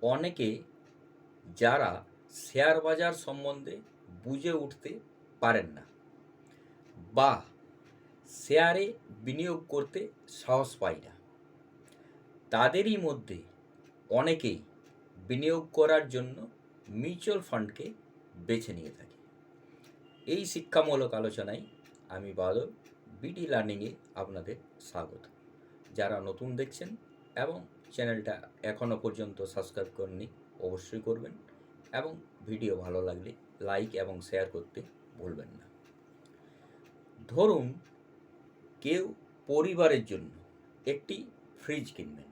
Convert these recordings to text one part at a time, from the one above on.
অনেকে যারা শেয়ার বাজার সম্বন্ধে বুঝে উঠতে পারেন না বা শেয়ারে বিনিয়োগ করতে সাহস পায় না, তাদেরই মধ্যে অনেকেই বিনিয়োগ করার জন্য মিউচুয়াল ফান্ডকে বেছে নিয়ে থাকে। এই শিক্ষামূলক আলোচনায় আমি বাদল বিডি লার্নিংয়ে আপনাদের স্বাগত। যারা নতুন দেখছেন এবং চ্যানেলটা এখনও পর্যন্ত সাবস্ক্রাইব করেননি অবশ্যই করবেন এবং ভিডিও ভালো লাগলে লাইক এবং শেয়ার করতে ভুলবেন না। ধরুন কেউ পরিবারের জন্য একটি ফ্রিজ কিনবেন,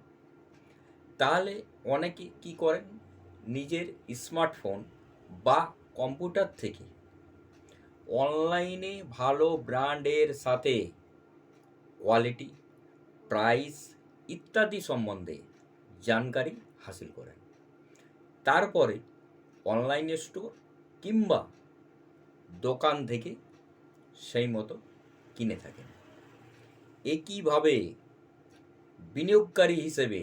তাহলে অনেকে কি করেন, নিজের স্মার্টফোন বা কম্পিউটার থেকে অনলাইনে ভালো ব্র্যান্ডের সাথে কোয়ালিটি, প্রাইস ইত্যাদি সম্বন্ধে জানকারি হাসিল করেন। তারপরে অনলাইন স্টোর কিংবা দোকান থেকে সেই মতো কিনে থাকেন। একইভাবে বিনিয়োগকারী হিসেবে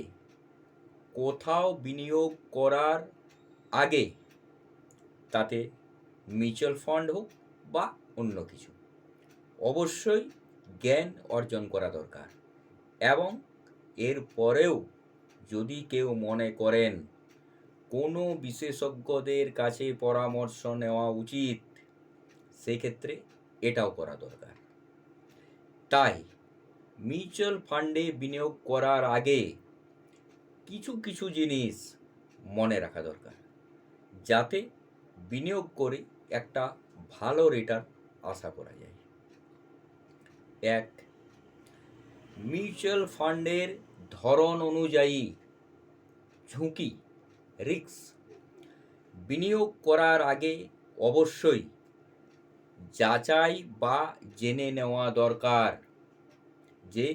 কোথাও বিনিয়োগ করার আগে, তাতে মিউচুয়াল ফান্ড হোক বা অন্য কিছু, অবশ্যই জ্ঞান অর্জন করা দরকার। এবং এর পরেও যদি কেউ মনে করেন কোনো বিশেষজ্ঞদের কাছে পরামর্শ নেওয়া উচিত, সেক্ষেত্রে এটাও করা দরকার। তাই মিউচুয়াল ফান্ডে বিনিয়োগ করার আগে কিছু কিছু জিনিস মনে রাখা দরকার, যাতে বিনিয়োগ করে একটা ভালো রিটার্ন আশা করা যায়। 1. মিউচুয়াল ফান্ডের ধরন অনুযায়ী ঝুঁকি, রিস্ক। বিনিয়োগ করার আগে অবশ্যই যাচাই বা জেনে নেওয়া দরকার যে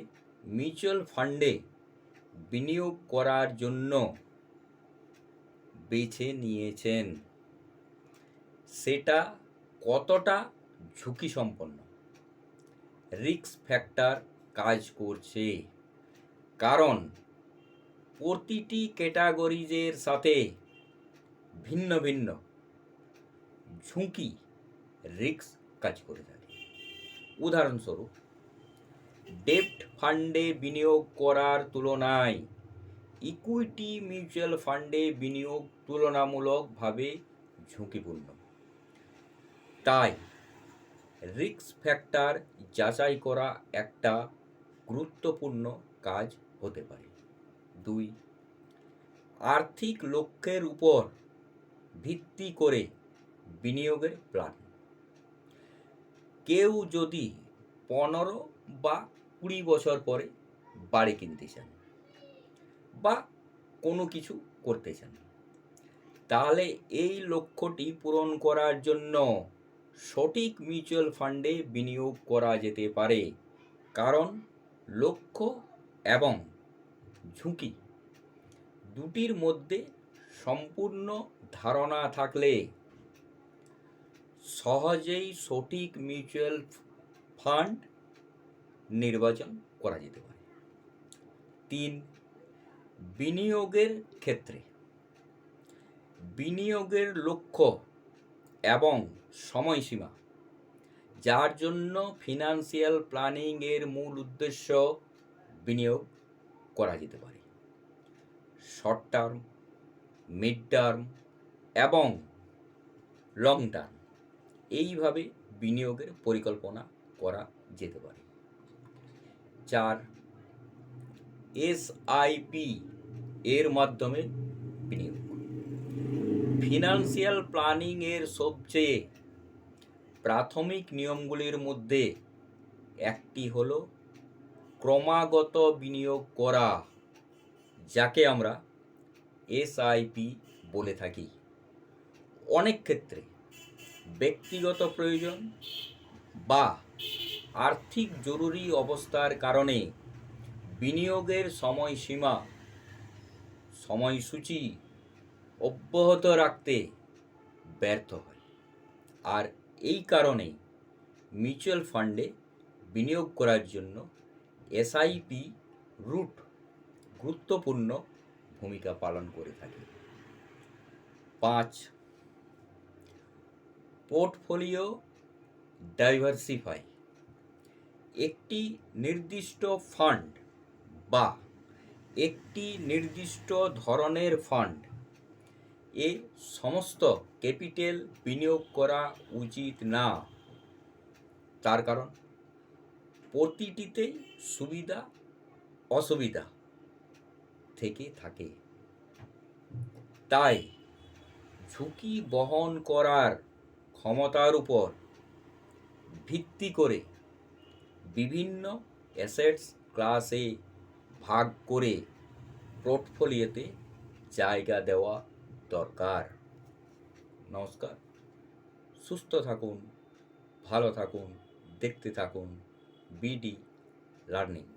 মিউচুয়াল ফান্ডে বিনিয়োগ করার জন্য বেছে নিয়েছেন সেটা কতটা ঝুঁকি সম্পন্ন, রিস্ক ফ্যাক্টর কাজ করছে। কারণ প্রতিটি ক্যাটাগরিজের সাথে ভিন্ন ভিন্ন ঝুঁকি, রিস্ক কাজ করে থাকে। উদাহরণস্বরূপ, ডেব্ট ফান্ডে বিনিয়োগ করার তুলনায় ইকুইটি মিউচুয়াল ফান্ডে বিনিয়োগ তুলনামূলকভাবে ঝুঁকিপূর্ণ। তাই রিস্ক ফ্যাক্টর যাচাই করা একটা গুরুত্বপূর্ণ কাজ হতে পারে। 2. আর্থিক লক্ষ্যের উপর ভিত্তি করে বিনিয়োগের প্ল্যান। কেউ যদি 15 বা 20 বছর পরে বাড়ি কিনতে চান বা কোনো কিছু করতে চান, তাহলে এই লক্ষ্যটি পূরণ করার জন্য সঠিক মিউচুয়াল ফান্ডে বিনিয়োগ করা যেতে পারে। কারণ লক্ষ্য এবং ঝুঁকি দুটির মধ্যে সম্পূর্ণ ধারণা থাকলে সহজেই সঠিক মিউচুয়াল ফান্ড নির্বাচন করা যেতে পারে। 3. বিনিয়োগের ক্ষেত্রে বিনিয়োগের লক্ষ্য এবং সময়সীমা, যার জন্য ফিনান্সিয়াল প্ল্যানিং এর মূল উদ্দেশ্য বিনিয়োগ করা যেতে পারে। শর্ট টার্ম, মিড টার্ম এবং লং টার্ম, এইভাবে বিনিয়োগের পরিকল্পনা করা যেতে পারে। 4. এসআইপি এর মাধ্যমে বিনিয়োগ। ফিনান্সিয়াল প্ল্যানিং এর সবচেয়ে প্রাথমিক নিয়মগুলির মধ্যে একটি হলো ক্রমাগত বিনিয়োগ করা, যাকে আমরা এসআইপি বলে থাকি। অনেক ক্ষেত্রে ব্যক্তিগত প্রয়োজন বা আর্থিক জরুরি অবস্থার কারণে বিনিয়োগের সময়সূচি অব্যাহত রাখতে ব্যর্থ হয়। আর এই কারণেই মিউচুয়াল ফান্ডে বিনিয়োগ করার জন্য এসআইপি রুট গুরুত্বপূর্ণ ভূমিকা পালন করে থাকে। 5. Portfolio diversify. একটি নির্দিষ্ট ফান্ড বা একটি নির্দিষ্ট ধরনের ফান্ড এ সমস্ত ক্যাপিটাল বিনিয়োগ করা উচিত না। তার কারণ প্রতিটিতেই সুবিধা অসুবিধা থেকে থাকে। তাই ঝুঁকি বহন করার ক্ষমতার উপর ভিত্তি করে বিভিন্ন অ্যাসেটস ক্লাসে ভাগ করে পোর্টফোলিওতে জায়গা দেওয়া দরকার। নমস্কার, সুস্থ থাকুন, ভালো থাকুন, দেখতে থাকুন বিডি লার্নিং।